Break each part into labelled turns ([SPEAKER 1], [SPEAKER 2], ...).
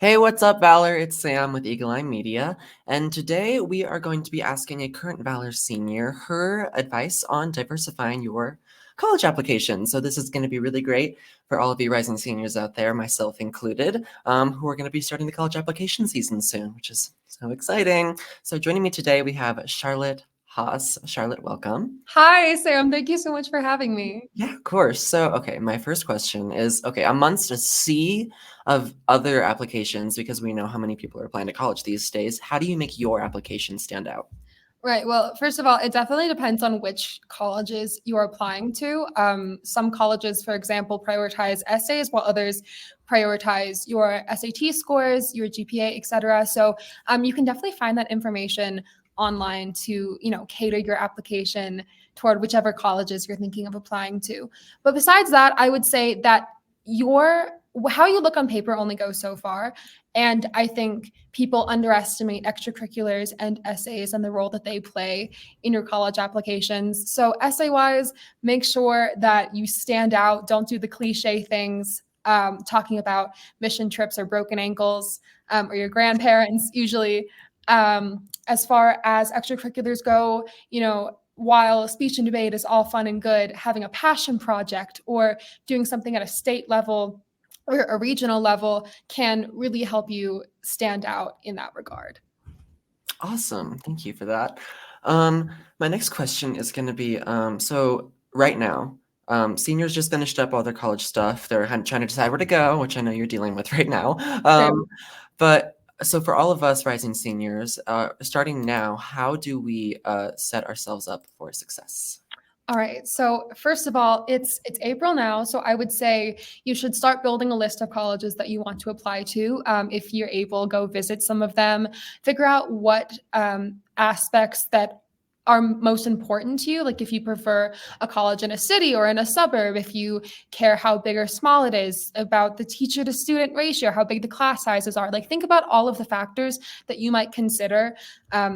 [SPEAKER 1] Hey, what's up, Valor? It's Sam with Eagle Eye Media, and today we are going to be asking a current Valor senior her advice on diversifying your college application. So this is going to be really great for all of you rising seniors out there, myself included, who are going to be starting the college application season soon, which is so exciting. So joining me today, we have Charlotte Haas. Charlotte, welcome.
[SPEAKER 2] Hi, Sam. Thank you so much for having me.
[SPEAKER 1] Yeah, of course. So, okay, my first question is, okay, amongst a sea of other applications, because we know how many people are applying to college these days, how do you make your application stand out?
[SPEAKER 2] Right. Well, first of all, it definitely depends on which colleges you're applying to. Some colleges, for example, prioritize essays, while others prioritize your SAT scores, your GPA, etc. So you can definitely find that information online to, cater your application toward whichever colleges you're thinking of applying to. But besides that, I would say that your how you look on paper only goes so far. And I think people underestimate extracurriculars and essays and the role that they play in your college applications. So, essay wise, make sure that you stand out. Don't do the cliche things, talking about mission trips or broken ankles or your grandparents, usually. As far as extracurriculars go, while speech and debate is all fun and good, having a passion project or doing something at a state level or a regional level can really help you stand out in that regard.
[SPEAKER 1] Awesome. Thank you for that. My next question is going to be, so right now, seniors just finished up all their college stuff. They're trying to decide where to go, which I know you're dealing with right now. But so for all of us rising seniors, starting now, how do we set ourselves up for success?
[SPEAKER 2] All right. So first of all, it's April now, so I would say you should start building a list of colleges that you want to apply to. If you're able, go visit some of them. Figure out what aspects that are most important to you. Like if you prefer a college in a city or in a suburb, if you care how big or small it is, about the teacher to student ratio, how big the class sizes are. Like think about all of the factors that you might consider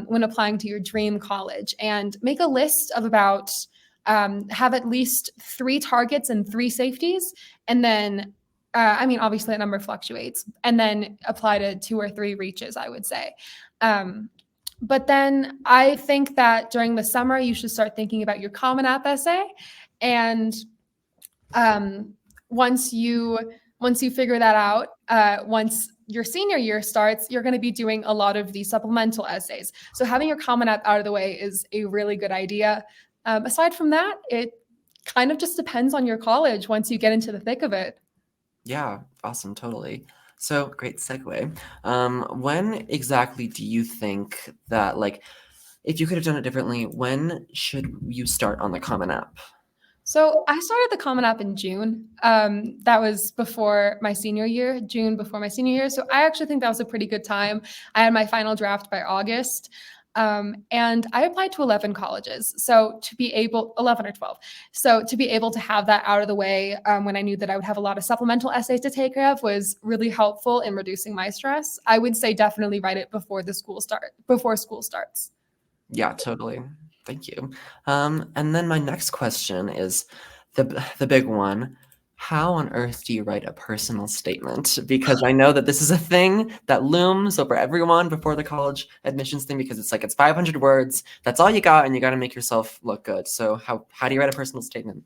[SPEAKER 2] when applying to your dream college, and make a list of about have at least 3 targets and 3 safeties, and then obviously that number fluctuates, and then apply to 2 or 3 reaches, I would say. But then I think that during the summer, you should start thinking about your Common App essay. And once you figure that out, once your senior year starts, you're going to be doing a lot of these supplemental essays. So having your Common App out of the way is a really good idea. Aside from that, it kind of just depends on your college once you get into the thick of it.
[SPEAKER 1] Yeah, awesome, totally. So great segue. When exactly do you think that, like, if you could have done it differently, when should you start on the Common App?
[SPEAKER 2] So I started the Common App in June. That was before my senior year, June before my senior year. So I actually think that was a pretty good time. I had my final draft by August. And I applied to 11 colleges. So to be able, 11 or 12. So to be able to have that out of the way when I knew that I would have a lot of supplemental essays to take care of was really helpful in reducing my stress. I would say definitely write it before school starts.
[SPEAKER 1] Yeah, totally. Thank you. And then my next question is the big one. How on earth do you write a personal statement? Because I know that this is a thing that looms over everyone before the college admissions thing, because it's like it's 500 words. That's all you got, and you got to make yourself look good. So how do you write a personal statement?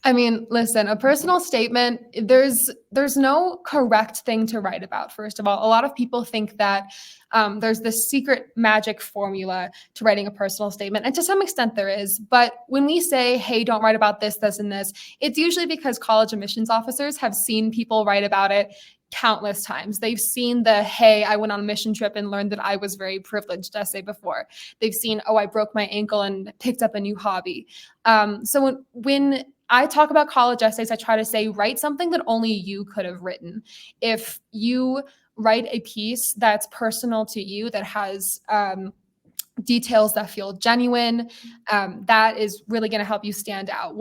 [SPEAKER 2] I mean, listen, a personal statement, there's no correct thing to write about. First of all, a lot of people think that there's this secret magic formula to writing a personal statement. And to some extent there is. But when we say, hey, don't write about this, this, and this, it's usually because college admissions officers have seen people write about it countless times. They've seen the, hey, I went on a mission trip and learned that I was very privileged essay before. They've seen, oh, I broke my ankle and picked up a new hobby. So when I talk about college essays, I try to say, write something that only you could have written. If you write a piece that's personal to you, that has details that feel genuine, that is really going to help you stand out.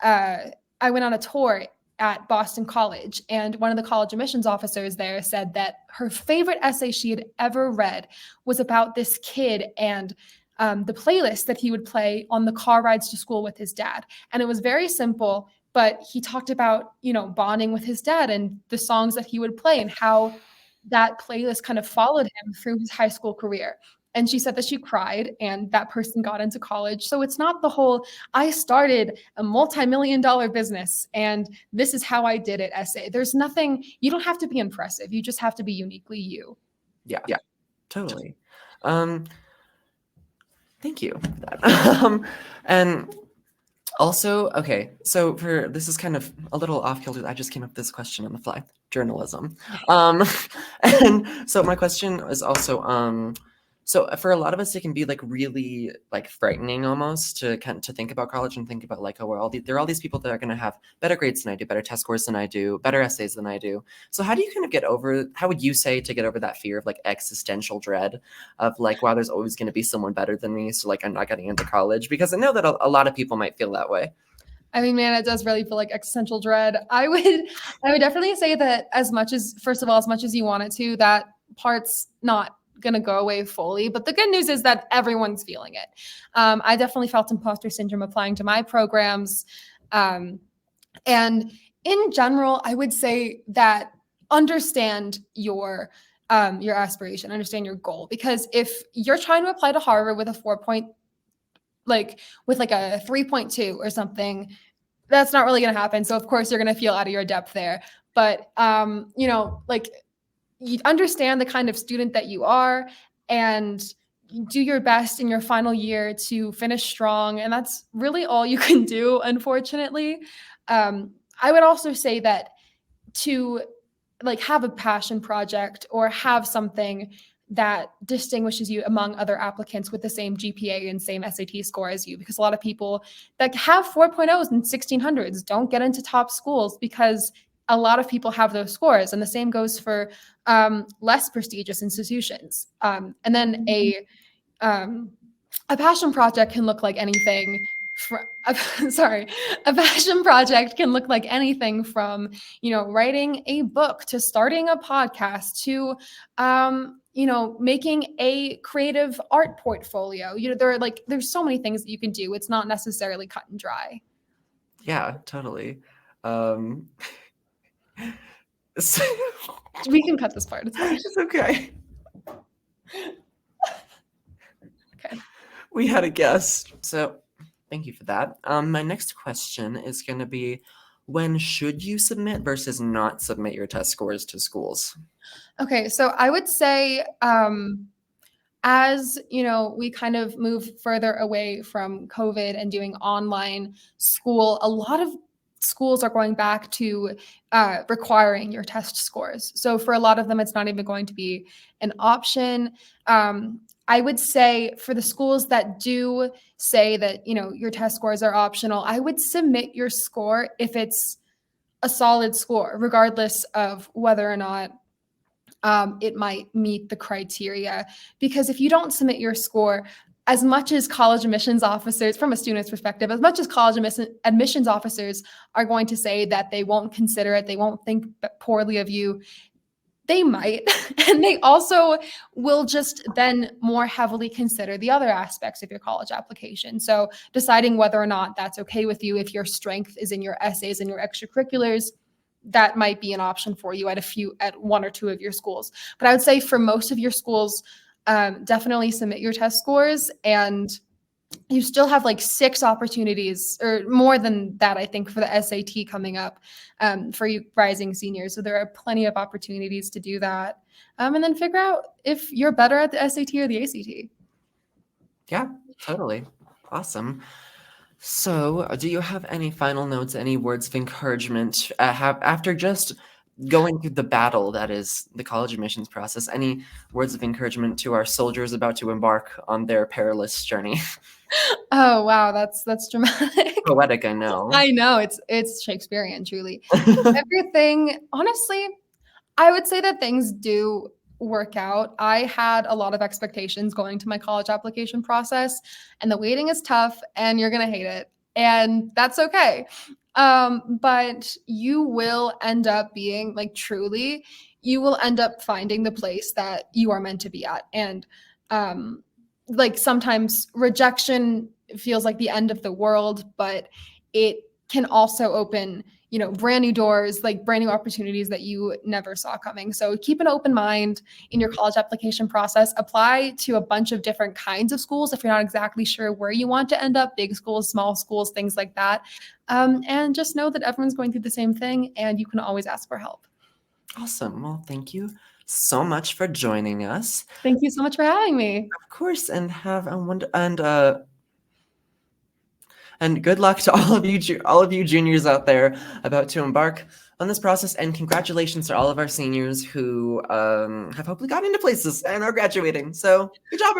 [SPEAKER 2] I went on a tour at Boston College, and one of the college admissions officers there said that her favorite essay she had ever read was about this kid and the playlist that he would play on the car rides to school with his dad. And it was very simple, but he talked about, bonding with his dad and the songs that he would play and how that playlist kind of followed him through his high school career. And she said that she cried and that person got into college. So it's not the whole, I started a multi-million dollar business and this is how I did it essay. There's nothing, you don't have to be impressive. You just have to be uniquely you.
[SPEAKER 1] Yeah,
[SPEAKER 2] Yeah.
[SPEAKER 1] totally. Um, Thank you for that. And also, okay, so for this is kind of a little off kilter. I just came up with this question on the fly. Journalism. Um, and so my question is also, so for a lot of us, it can be like really like frightening almost to to think about college and think about like, oh, well, there are all these people that are going to have better grades than I do, better test scores than I do, better essays than I do. So how do you kind of get over? How would you say to get over that fear of like existential dread of like, wow, there's always going to be someone better than me, so like I'm not getting into college? Because I know that a lot of people might feel that way.
[SPEAKER 2] I mean, man, it does really feel like existential dread. I would definitely say that as much as, first of all, as much as you want it to, that part's not going to go away fully. But the good news is that everyone's feeling it. I definitely felt imposter syndrome applying to my programs. And in general, I would say that understand your aspiration, understand your goal. Because if you're trying to apply to Harvard with a 4 point, like with like a 3.2 or something, that's not really going to happen. So of course you're going to feel out of your depth there. But like you understand the kind of student that you are and do your best in your final year to finish strong. And that's really all you can do, unfortunately. I would also say that to like have a passion project or have something that distinguishes you among other applicants with the same GPA and same SAT score as you, because a lot of people that have 4.0s and 1600s don't get into top schools because a lot of people have those scores, and the same goes for less prestigious institutions. And then a passion project can look like anything sorry, a passion project can look like anything from, writing a book to starting a podcast to, making a creative art portfolio. There's so many things that you can do. It's not necessarily cut and dry.
[SPEAKER 1] Yeah, totally. Um, so,
[SPEAKER 2] We can cut this part. It's fine.
[SPEAKER 1] it's okay.
[SPEAKER 2] Okay.
[SPEAKER 1] We had a guest, so thank you for that. My next question is going to be, when should you submit versus not submit your test scores to schools?
[SPEAKER 2] Okay, so I would say, as we kind of move further away from COVID and doing online school, a lot of schools are going back to requiring your test scores. So for a lot of them, it's not even going to be an option. I would say for the schools that do say that your test scores are optional, I would submit your score if it's a solid score, regardless of whether or not it might meet the criteria. Because if you don't submit your score, as much as college admissions officers, from a student's perspective, as much as college admissions officers are going to say that they won't consider it, they won't think poorly of you, they might. And they also will just then more heavily consider the other aspects of your college application. So deciding whether or not that's okay with you, if your strength is in your essays and your extracurriculars, that might be an option for you at one or two of your schools. But I would say for most of your schools, definitely submit your test scores, and you still have like 6 opportunities or more than that, I think, for the SAT coming up for you rising seniors. So there are plenty of opportunities to do that. And then figure out if you're better at the SAT or the ACT.
[SPEAKER 1] Yeah, totally. Awesome. So, do you have any final notes, any words of encouragement after just going through the battle that is the college admissions process? Any words of encouragement to our soldiers about to embark on their perilous journey?
[SPEAKER 2] Oh wow, that's dramatic.
[SPEAKER 1] Poetic, I know.
[SPEAKER 2] I know, it's Shakespearean, truly. Everything, honestly, I would say that things do work out. I had a lot of expectations going to my college application process, and the waiting is tough, and you're gonna hate it, and that's okay. But you will end up being like truly, you will end up finding the place that you are meant to be at, and um, like sometimes rejection feels like the end of the world, but it can also open, brand new doors, like brand new opportunities that you never saw coming. So keep an open mind in your college application process. Apply to a bunch of different kinds of schools if you're not exactly sure where you want to end up, big schools, small schools, things like that. And just know that everyone's going through the same thing and you can always ask for help.
[SPEAKER 1] Awesome. Well, thank you so much for joining us.
[SPEAKER 2] Thank you so much for having me.
[SPEAKER 1] Of course, and have a and good luck to all of you juniors out there about to embark on this process. And congratulations to all of our seniors who have hopefully gotten into places and are graduating. So good job.